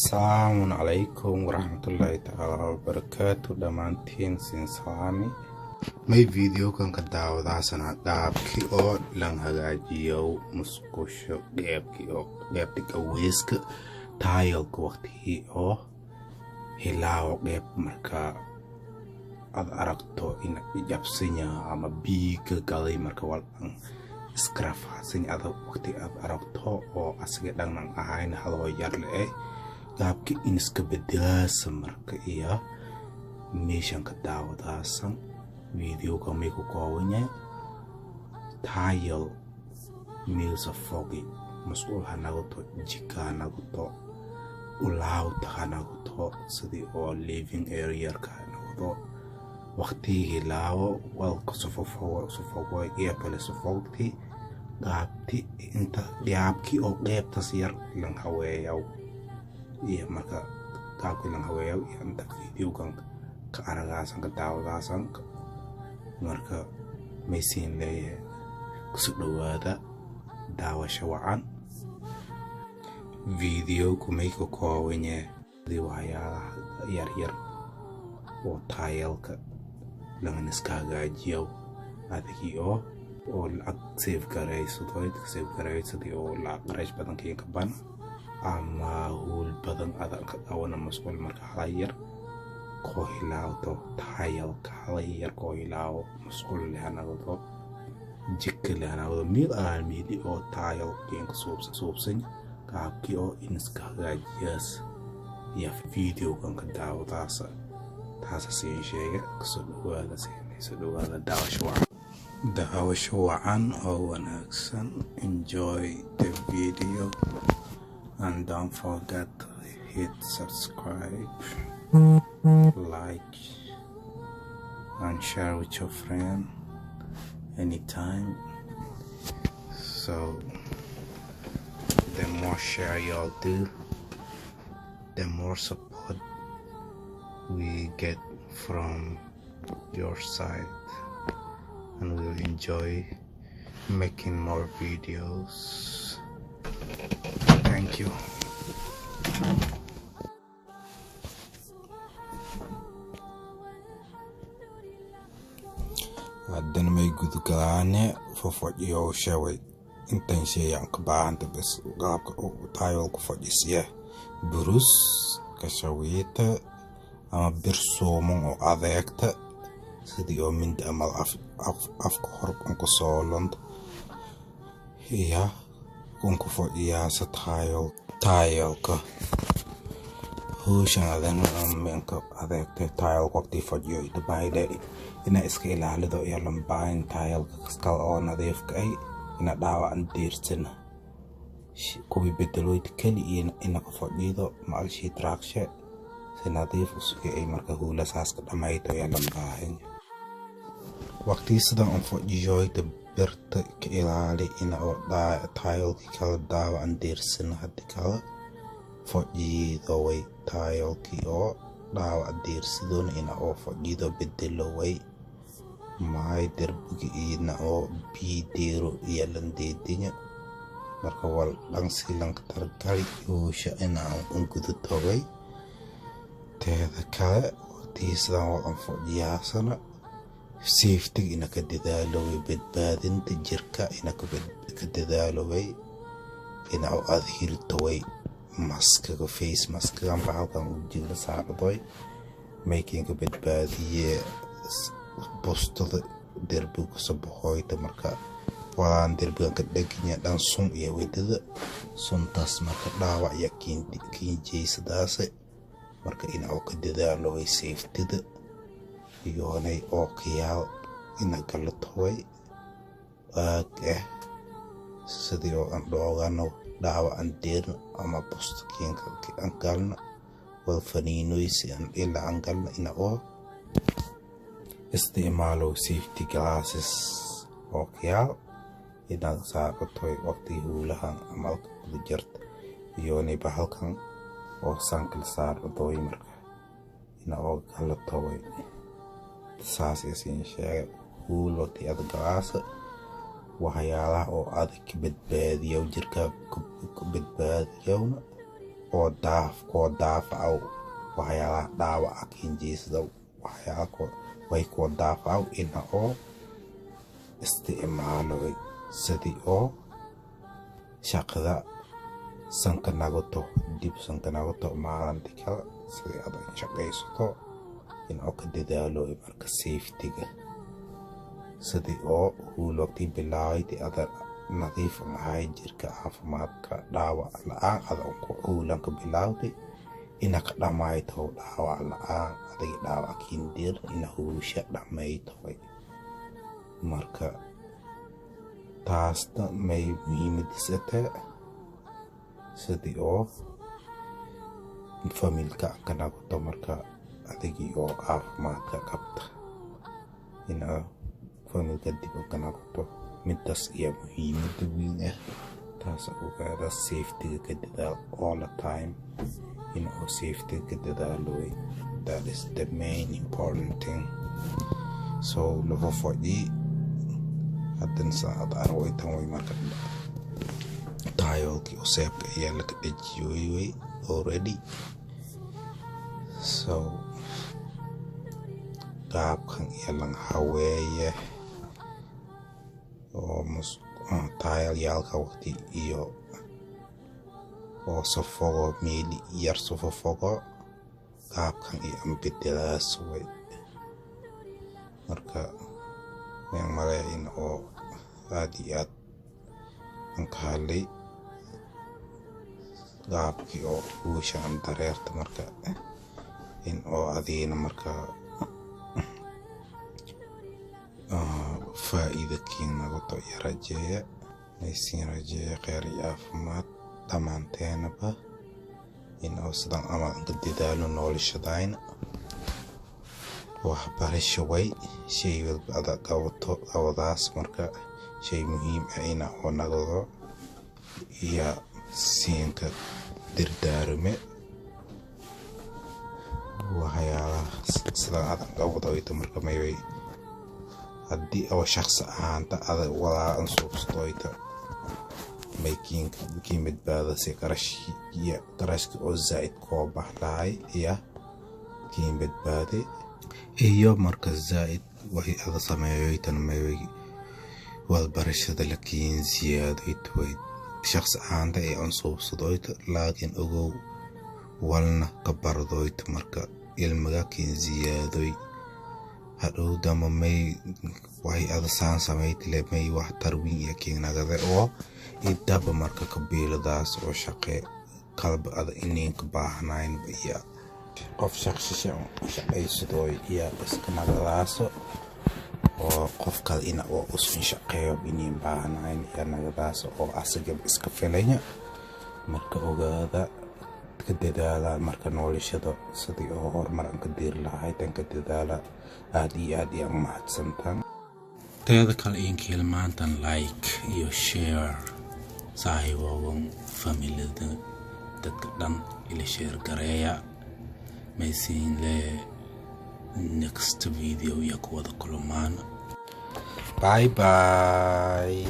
Asalaamu calaykum waraxmatullaahi tacaala wabarakaatu dhammaantiin siin salaami may videokan ka daawadaasana qaabkii oo lan hagaajiyo musqusho qeybta gaweyska taayalka waqtigii oo hilaawo qeyb markaa ad aragto in jabsanya ama biiga galay marka walban iskarafaasan ada waqti ad aragto oo asiga dhannan ahayn hadoo yar le qaabka in iska bedelaasa marka iyo meeshan ka daawadaasan videoga may ku kooban yahay taayal meelsa fogi mas'uul ha noqoto jika ha noqoto ulaawta ha noqoto sidii oo living area ka ha noqdo waqtigii laawo walka sufofogo iyo pale sufogti qaabti inta qaabkii oo qeybtas yar lan haweeyaw iyo marka qaabkii lan haweeyaw iyo inta videogan ka aragaasan ka daawadaasan marka maysiin leeyahay kusu dhawaada daawasho wacan videoku may ka kooban yahay waxyaalaha yaryar oo taayalka laga iska hagaajiyo adigi oo lacag save garaysadii oo lacag qarash badan ka ban ama hool badan adan ka qawana mas'uul marka halayar koohilaawto taayalka halayar koohilaawo mas'uul lehanado jikka lehanado meel aalmiidi oo taayal keenka suubsan qaabkii oo iska hagaajiyaas iyo videogan ka daawadaasa taasa siin sheega kusoo dhawaada daawasho wacan oo wanaagsan. Enjoy the video and don't forget to hit subscribe, like and share with your friend anytime. So the more share y'all do, the more support we get from your side, and we'll enjoy making more videos. Thank you. haddana may gudgalaane fofodhiyo shaway intan sheeyan ka baahanta bas qaabka taayalku fadhisiya burus kashawiita ama birsoomon oo adeegta sidii oo mindi ama afka horban ku soolond iya kunku fadhiyaasa taayalka howshan adan menka adeegta taayalka waqti fadhiyo dabayde ina iska ilaalido iyo lambaahin taayalka kaskal oo nadiifka ay ina dhaawaan diirsana kuwi bedeloyd kali ina ka fadhido maalshii traakshe si nadiif usugi ay marka hula saaska dhamayto iyo lambaahin waqti sidan on fadhiyoyda birta ka ilaali ina oo taayalki kala dhaawaan diirsana haddi kala fadhido way taayalki oo dhaawac diirsidoona ina oo fadhido bedelo way maay derbiga ina oo biideero iyo landeedinya marka wal dhansi lanka targali howsha ina aan gudato way teeda kale waqtiisadan oo aan fadhiyaasana safety ina ka dadaalo way badbaadinta jirka ina ka dadaalo way ina oo adhiirto way maskaga face maskaga halkan u jira saardoy making ka badbaadiye postada derbiga sabahoyta marka waan derbiga ka dhaginya dhan sun iyo wadada suntaas marka dhaawac ya kiinjeysadaas marka ina oo ka dadaalo way safety-da iyoonay oo kiyaal ina galato way sidii oo aan dhoogano dhaawacan deerna ama postakiinka aan galna wal faniinoysi aan ilaa aan galna ina oo isticmaalo safety glasses oo kiyaal ina saaqatoy waqti hulahan amalka kuda jirta iyoonay bahalkan oo sankal saardoy marka ina oo galato way saas isin sheega hul waqti ad galaasa waxyaalaha oo adag ka badbaadiyo jirka ka badbaadiyowna oo daafacow waxyaalaha dhaawaca kinjeesada waxyaala way koo daafacow ina oo isticmaaloy sidii oo shaqada sanka nagato dib sanka nagato maalintii kale sidii aad shaqaysato in oo ka dadaaloy marka safety-ga sidii oo huulogtii bilaaway ada nadiif ahay jirka caafimaadka dhaawac la'aan ada huulanka bilaawday ina ka dhammayto dhaawac la'aan adagi dhaawac kindir ina huusha dhammayto marka taasna may muhiimadiisata sidii oo familka ka naqoto marka adagii oo caafimaadka qabta ina familka dib ka naqoto midaas iyo muhiimada weyn ah taas ogaada safety-ga ka dadaal all the time ina oo safety-ga ka dadaaloy that is the main important thing so lafo fadhi haddana saacad arwaytan way marka tayolkii useebka ayaa laga dhejiyooy way already so qaabkan iyo lan haweeye oo tayalyaalka waqti iyo oo sofogo meeli yar sofofogo qaabkan iyo ambedelaas way marka yang malayin oo aad iyo aad aan ka hadlay qaabkii oo uushaan dareerta marka in oo adiina marka faa'iido kiin nagato iyo rajeeya maysiin rajeeya kheyr iyo caafimaad dhammaanteenaba in oo sidan amal ka dadaalo noloshadayna waxbarasho way shay walba ada qabadaas marka shay muhiim ah ina oo nagado iyo siinka dirdaarme waxyaalaha sidan adan qabadayto marka mayway haddii oo shakhsi ahaanta ada walaa an suubsadoyta making badbaadasi qarashka oo zaa'id koo baxlahay iyo kiin badbaade iyo marka zaa'id waxay ada sameeyoytan mayway walbarashada lakiin ziyaadoyta way shakhsi ahaanta ee an suubsadoyta laakiin ogow walna ka bardoyta marka ilmiga kiin ziyaadoy hadhow dama may waxay ada saan samaytile may wax tarwiin iyo kiin nagade oo idaba marka kabiiladaas oo shaqe qalba ada ininka baahnayn iyo qof shaqaysadoo iyo iska nagadaaso oo qof kale ina oo usun shaqeeyo inin baahnayn iyo nagadaas oo asaga iska filaya marka ogaada ka dadaala marka noloshada sidii oo horumar ka diiri lahayd ka dadaala aad iyo aad iyo mahadsantaan teeda kale in kilmaantan like iyo share saaxiibogan familada dadka dhan ila share gareeya maysiin le next video ya kuwada kulumaan bye bye